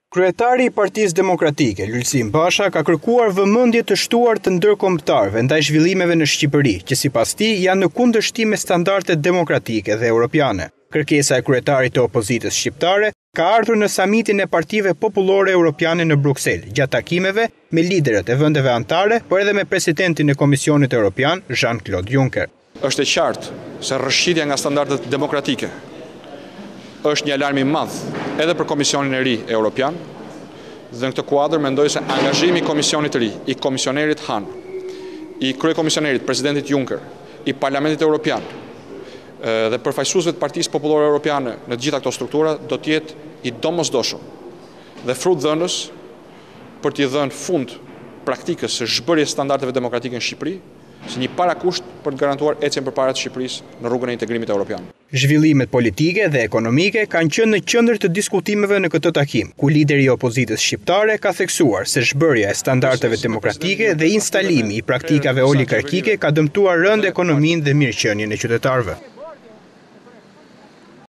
Kryetari i Partisë Demokratike, Lulzim Basha, ka kërkuar vëmendje të shtuar të ndërkombëtarëve ndaj zhvillimeve në Shqipëri, që sipas tij janë në kundërshtim me standardet demokratike dhe europiane. Kërkesa e kryetarit të opozitës shqiptare ka ardhur në samitin e partive popullore europiane në Bruksel, gjatë takimeve me liderët e vendeve anëtare, por edhe me presidentin e Komisionit Evropian, Jean-Claude Juncker. Është e qartë se rrëshqitja nga standardet demokratike është një alarm i madh edhe për Komisionin e ri Evropian, dhe në këtë kuadër mendoj se angazhimi i Komisionit të ri, i Komisionerit Han, i Kryekomisionerit, Presidentit Juncker, i Parlamentit Evropian dhe përfaqësuesve të Partisë Popullore Evropiane në të gjitha këto struktura do të jetë i domosdoshëm dhe frutdhënës për t'i dhënë fund praktikës së zhbërjes standardeve demokratike në Shqipëri, si një parakusht për të garantuar ecjen përpara të Shqipërisë në rrugën e integrimit evropian. Zhvillimet politike dhe ekonomike kanë qenë në qendër të diskutimeve në këtë takim, ku lideri i opozitës shqiptare ka theksuar se zhbërja e standardeve demokratike dhe instalimi i praktikave oligarkike ka dëmtuar rënd ekonominë dhe mirëqenien e qytetarëve.